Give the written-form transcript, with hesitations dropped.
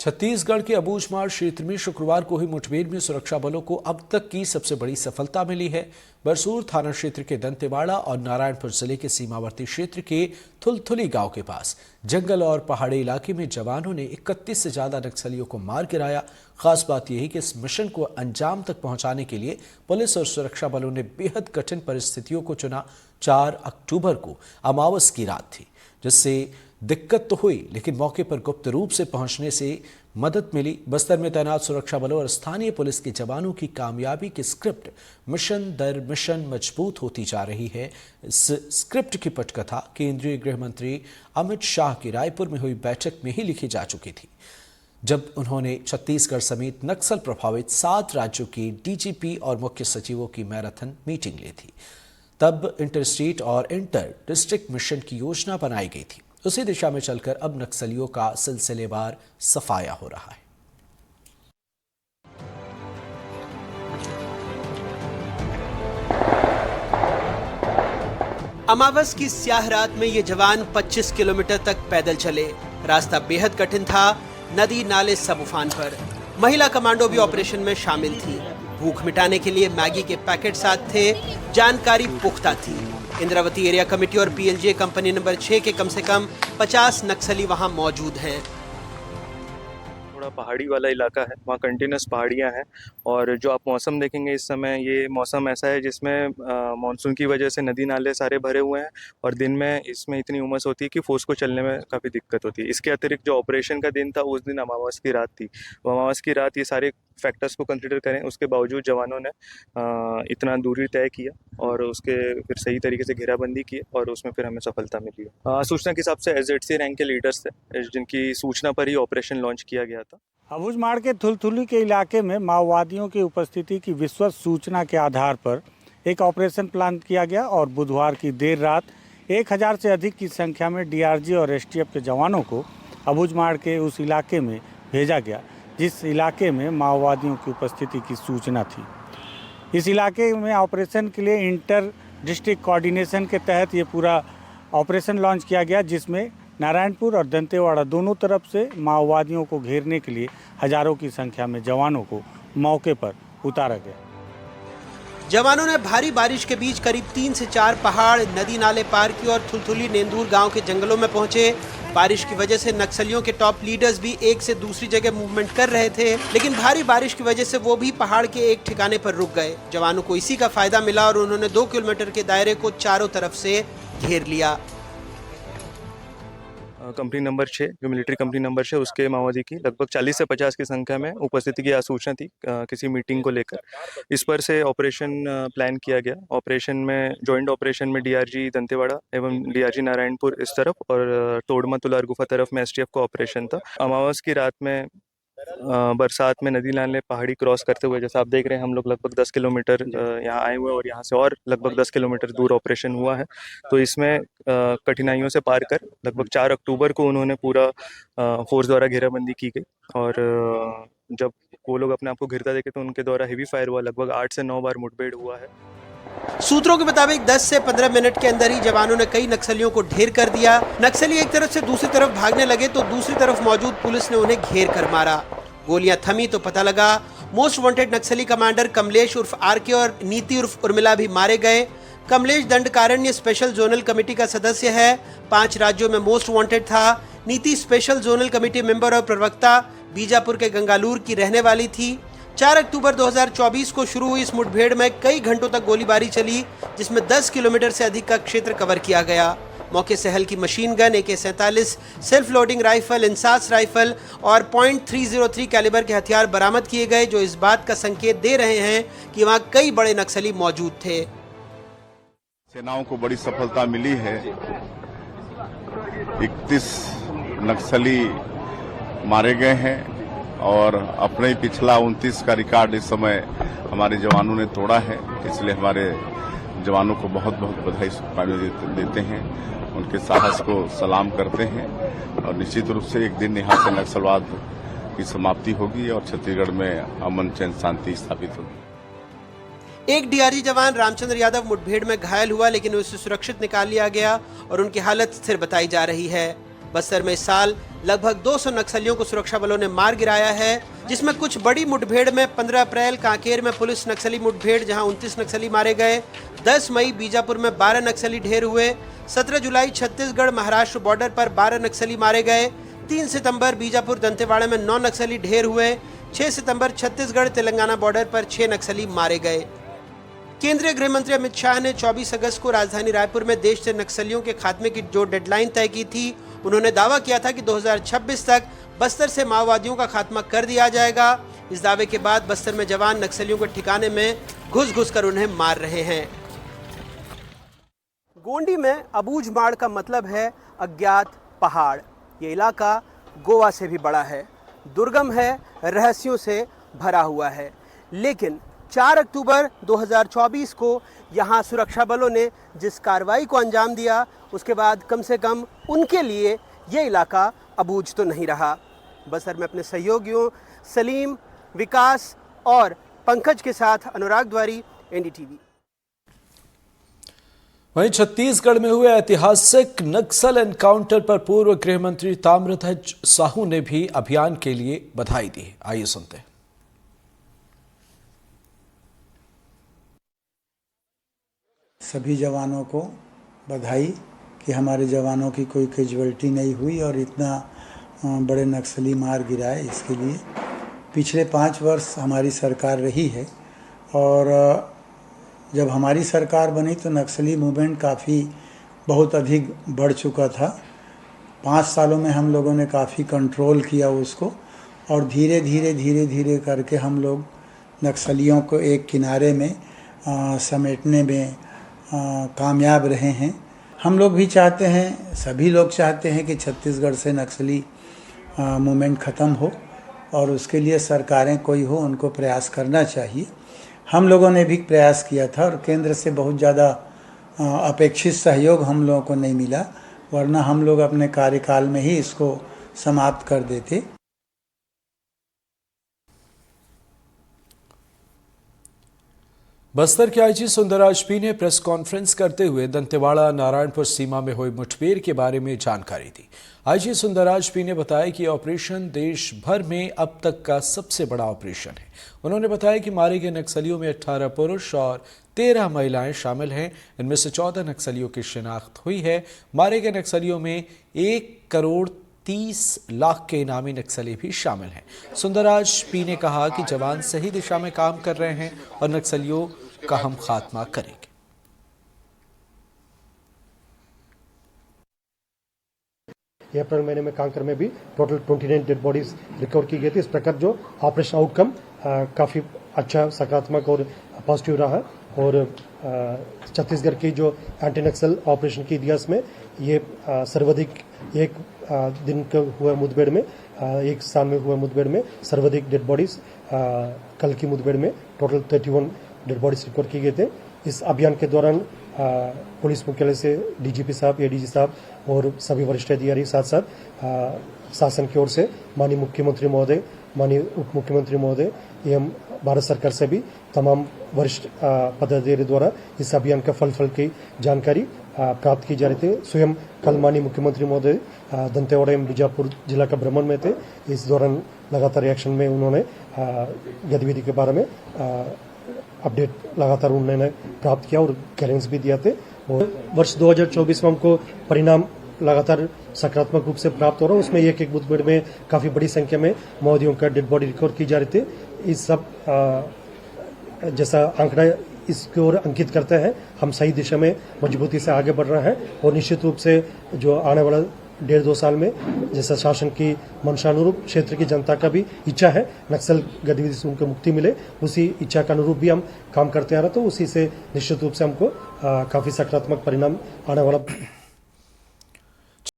छत्तीसगढ़ के अबूझमाड़ क्षेत्र में शुक्रवार को हुई मुठभेड़ में सुरक्षा बलों को अब तक की सबसे बड़ी सफलता मिली है। बरसूर थाना क्षेत्र के दंतेवाड़ा और नारायणपुर जिले के सीमावर्ती क्षेत्र के थुलथुली गांव के पास जंगल और पहाड़ी इलाके में जवानों ने 31 से ज्यादा नक्सलियों को मार गिराया। खास बात यह है कि इस मिशन को अंजाम तक पहुंचाने के लिए पुलिस और सुरक्षा बलों ने बेहद कठिन परिस्थितियों को चुना। 4 अक्टूबर को अमावस की रात थी, जिससे दिक्कत तो हुई, लेकिन मौके पर गुप्त रूप से पहुंचने से मदद मिली। बस्तर में तैनात सुरक्षा बलों और स्थानीय पुलिस के जवानों की कामयाबी की स्क्रिप्ट मिशन दर मिशन मजबूत होती जा रही है। इस स्क्रिप्ट की पटकथा केंद्रीय गृह मंत्री अमित शाह की रायपुर में हुई बैठक में ही लिखी जा चुकी थी, जब उन्होंने छत्तीसगढ़ समेत नक्सल प्रभावित 7 राज्यों के डीजीपी और मुख्य सचिवों की मैराथन मीटिंग ली थी। तब इंटर स्टेट और इंटर डिस्ट्रिक्ट मिशन की योजना बनाई गई थी। उसी दिशा में चलकर अब नक्सलियों का सिलसिलेवार सफाया हो रहा है। अमावस की स्याह रात में ये जवान 25 किलोमीटर तक पैदल चले। रास्ता बेहद कठिन था, नदी नाले सब उफान पर। महिला कमांडो भी ऑपरेशन में शामिल थी। भूख मिटाने के लिए मैगी के पैकेट साथ थे, जानकारी पुख्ता थी। इंद्रावती एरिया कमेटी और पीएलजे कंपनी नंबर 6 के कम से कम 50 नक्सली वहां मौजूद हैं। थोड़ा पहाड़ी वाला इलाका है, वहाँ कंटिन्यूस पहाड़ियाँ हैं और जो आप मौसम देखेंगे इस समय, ये मौसम ऐसा है जिसमें मानसून की वजह से नदी नाले सारे भरे हुए हैं और दिन में इसमें इतनी उमस होती है कि फोर्स को चलने में काफ़ी दिक्कत होती है। इसके अतिरिक्त जो ऑपरेशन का दिन था उस दिन अमावस की रात थी। वो अमावस की रात ये सारे फैक्टर्स को कंसिडर करें, उसके बावजूद जवानों ने इतना दूरी तय किया और उसके फिर सही तरीके से घेराबंदी की और उसमें फिर हमें सफलता मिली है। सूचना के हिसाब से एसजेडसी रैंक के लीडर्स थे, जिनकी सूचना पर ही ऑपरेशन लॉन्च किया गया था। अबूझमाड़ के थुलथुली के इलाके में माओवादियों की उपस्थिति की विश्वस्त सूचना के आधार पर एक ऑपरेशन प्लान किया गया और बुधवार की देर रात 1000 से अधिक की संख्या में डीआरजी और एसटीएफ के जवानों को अबूझमाड़ के उस इलाके में भेजा गया जिस इलाके में माओवादियों की उपस्थिति की सूचना थी। इस इलाके में ऑपरेशन के लिए इंटर डिस्ट्रिक्ट कोऑर्डिनेशन के तहत ये पूरा ऑपरेशन लॉन्च किया गया, जिसमें नारायणपुर और दंतेवाड़ा दोनों तरफ से माओवादियों को घेरने के लिए हजारों की संख्या में जवानों को मौके पर उतारा गया। जवानों ने भारी बारिश के बीच करीब 3 से 4 पहाड़, नदी नाले पार की और थुलथुली नेंदूर गांव के जंगलों में पहुंचे। बारिश की वजह से नक्सलियों के टॉप लीडर्स भी एक से दूसरी जगह मूवमेंट कर रहे थे, लेकिन भारी बारिश की वजह से वो भी पहाड़ के एक ठिकाने पर रुक गए। जवानों को इसी का फायदा मिला और उन्होंने 2 किलोमीटर के दायरे को चारों तरफ से घेर लिया। कंपनी नंबर 6, जो मिलिट्री कंपनी नंबर 6, उसके माओवादी की लगभग 40 से 50 की संख्या में उपस्थिति की सूचना थी किसी मीटिंग को लेकर। इस पर से ऑपरेशन प्लान किया गया। ऑपरेशन में जॉइंट ऑपरेशन में डीआरजी दंतेवाड़ा एवं डीआरजी नारायणपुर इस तरफ और तोड़मा तुलार गुफा तरफ में एसटीएफ का ऑपरेशन था। अमावस की रात में बरसात में नदी नाले पहाड़ी क्रॉस करते हुए, जैसा आप देख रहे हैं, हम लोग लगभग 10 किलोमीटर यहाँ आए हुए और यहाँ से और लगभग 10 किलोमीटर दूर ऑपरेशन हुआ है। तो इसमें कठिनाइयों से पार कर लगभग 4 अक्टूबर को उन्होंने पूरा फोर्स द्वारा घेराबंदी की गई और जब वो लोग अपने आप को घिरता देखे तो उनके द्वारा हेवी फायर हुआ। लगभग 8 से 9 बार मुठभेड़ हुआ है। सूत्रों के मुताबिक 10 से 15 मिनट के अंदर ही जवानों ने कई नक्सलियों को ढेर कर दिया। नक्सली एक तरफ से दूसरी तरफ भागने लगे तो दूसरी तरफ मौजूद पुलिस ने उन्हें घेर कर मारा। गोलियां थमी तो पता लगा मोस्ट वांटेड नक्सली कमांडर कमलेश उर्फ आरके और नीति उर्फ उर्मिला भी मारे गए। Kamlesh Dandakaranya special zonal committee का सदस्य है, 5 राज्यों में मोस्ट वांटेड था। नीति स्पेशल जोनल कमेटी मेंबर और प्रवक्ता, बीजापुर के गंगालूर की रहने वाली थी। 4 अक्टूबर 2024 को शुरू हुई इस मुठभेड़ में कई घंटों तक गोलीबारी चली, जिसमें 10 किलोमीटर से अधिक का क्षेत्र कवर किया गया। मौके से हल्की machine gun, AK-47, self loading rifle, INSAS rifle और .303 कैलिबर के हथियार बरामद किए गए, जो इस बात का संकेत दे रहे हैं कि वहां कई बड़े नक्सली मौजूद थे। सेनाओं को बड़ी सफलता मिली है। 31 नक्सली मारे गए हैं और अपने पिछला 29 का रिकॉर्ड इस समय हमारे जवानों ने तोड़ा है। इसलिए हमारे जवानों को बहुत बहुत बधाई शुभकामनाएं देते हैं, उनके साहस को सलाम करते हैं और निश्चित रूप से एक दिन यहाँ से नक्सलवाद की समाप्ति होगी और छत्तीसगढ़ में अमन चैन शांति स्थापित होगी। एक डीआरजी जवान रामचंद्र यादव मुठभेड़ में घायल हुआ, लेकिन उसे सुरक्षित निकाल लिया गया और उनकी हालत स्थिर बताई जा रही है। बस्तर में इस साल लगभग 200 नक्सलियों को सुरक्षा बलों ने मार गिराया है, जिसमें कुछ बड़ी मुठभेड़ में 15 अप्रैल कांकेर में पुलिस नक्सली मुठभेड़ जहां 29 नक्सली मारे गए, 10 मई बीजापुर में 12 नक्सली ढेर हुए, 17 जुलाई छत्तीसगढ़ महाराष्ट्र बॉर्डर पर 12 नक्सली मारे गए, 3 सितंबर बीजापुर दंतेवाड़ा में 9 नक्सली ढेर हुए, 6 सितंबर छत्तीसगढ़ तेलंगाना बॉर्डर पर 6 नक्सली मारे गए। केंद्रीय गृह मंत्री अमित शाह ने 24 अगस्त को राजधानी रायपुर में देश से नक्सलियों के खात्मे की जो डेडलाइन तय की थी, उन्होंने दावा किया था कि 2026 तक बस्तर से माओवादियों का खात्मा कर दिया जाएगा। इस दावे के बाद बस्तर में जवान नक्सलियों के ठिकाने में घुस कर उन्हें मार रहे हैं। गोंडी में अबूझमाड़ का मतलब है अज्ञात पहाड़। ये इलाका गोवा से भी बड़ा है, दुर्गम है, रहस्यों से भरा हुआ है। लेकिन 4 अक्टूबर 2024 को यहाँ सुरक्षा बलों ने जिस कार्रवाई को अंजाम दिया, उसके बाद कम से कम उनके लिए ये इलाका अबूझ तो नहीं रहा। बस्तर में अपने सहयोगियों सलीम, विकास और पंकज के साथ अनुराग द्वारी, एनडीटीवी। वहीं छत्तीसगढ़ में हुए ऐतिहासिक नक्सल एनकाउंटर पर पूर्व गृह मंत्री ताम्रध्वज साहू ने भी अभियान के लिए बधाई दी। आइए सुनते हैं। सभी जवानों को बधाई कि हमारे जवानों की कोई कैजुअल्टी नहीं हुई और इतना बड़े नक्सली मार गिराए। इसके लिए पिछले 5 वर्ष हमारी सरकार रही है और जब हमारी सरकार बनी तो नक्सली मूवमेंट बहुत अधिक बढ़ चुका था। 5 सालों में हम लोगों ने काफ़ी कंट्रोल किया उसको और धीरे धीरे करके हम लोग नक्सलियों को एक किनारे में समेटने में कामयाब रहे हैं। हम लोग भी चाहते हैं, सभी लोग चाहते हैं कि छत्तीसगढ़ से नक्सली मूवमेंट ख़त्म हो और उसके लिए सरकारें कोई हो उनको प्रयास करना चाहिए। हम लोगों ने भी प्रयास किया था और केंद्र से बहुत ज़्यादा अपेक्षित सहयोग हम लोगों को नहीं मिला, वरना हम लोग अपने कार्यकाल में ही इसको समाप्त कर देते। बस्तर के आईजी सुंदरराज पी ने प्रेस कॉन्फ्रेंस करते हुए दंतेवाड़ा नारायणपुर सीमा में हुई मुठभेड़ के बारे में जानकारी दी। आईजी सुंदरराज पी ने बताया कि ऑपरेशन देश भर में अब तक का सबसे बड़ा ऑपरेशन है। उन्होंने बताया कि मारे गए नक्सलियों में 18 पुरुष और 13 महिलाएं शामिल हैं। इनमें से 14 नक्सलियों की शिनाख्त हुई है। मारे गए नक्सलियों में 1,30,00,000 के इनामी नक्सली भी शामिल हैं। सुंदरराज पी ने कहा कि जवान सही दिशा में काम कर रहे हैं और नक्सलियों का हम खात्मा करेंगे। अप्रैल महीने में कांकर में भी टोटल 29 डेड बॉडीज रिकवर की गई थी। इस प्रकार जो ऑपरेशन आउटकम काफी अच्छा, सकारात्मक और पॉजिटिव रहा और छत्तीसगढ़ की जो एंटी नक्सल ऑपरेशन के इतिहास में ये सर्वाधिक एक दिन के हुए मुठभेड़ में, एक साल में हुए मुठभेड़ में सर्वाधिक डेड बॉडीज कल की मुठभेड़ में टोटल 31 डेड बॉडीज रिकवर की गए थे। इस अभियान के दौरान पुलिस मुख्यालय से डीजीपी साहब, एडीजी साहब और सभी वरिष्ठ अधिकारी साथ साथ शासन की ओर से माननीय मुख्यमंत्री महोदय, माननीय उप मुख्यमंत्री महोदय एवं भारत सरकार से भी तमाम वरिष्ठ पदाधिकारी द्वारा इस अभियान का फल की जानकारी प्राप्त की जा रही थी। स्वयं कल माननीय मुख्यमंत्री महोदय दंतेवाड़ा एवं बीजापुर जिला का भ्रमण में थे। इस दौरान लगातार एक्शन में उन्होंने गतिविधि के बारे में अपडेट लगातार उन्होंने प्राप्त किया और गाइडेंस भी दिया थे। और वर्ष 2024 में हमको परिणाम लगातार सकारात्मक रूप से प्राप्त हो रहा है। उसमें एक मुठभेड़ में काफी बड़ी संख्या में माओवादियों का डेड बॉडी रिकवर की जा रही थी। इस सब जैसा आंकड़ा इसकी ओर अंकित करते हैं, हम सही दिशा में मजबूती से आगे बढ़ रहे हैं और निश्चित रूप से जो आने वाला 1.5-2 साल में जैसा शासन की मंशानुरूप क्षेत्र की जनता का भी इच्छा है नक्सल गतिविधि से उनको मुक्ति मिले, उसी इच्छा के अनुरूप भी हम काम करते आ रहे, तो उसी से निश्चित रूप से हमको काफी सकारात्मक परिणाम आने वाला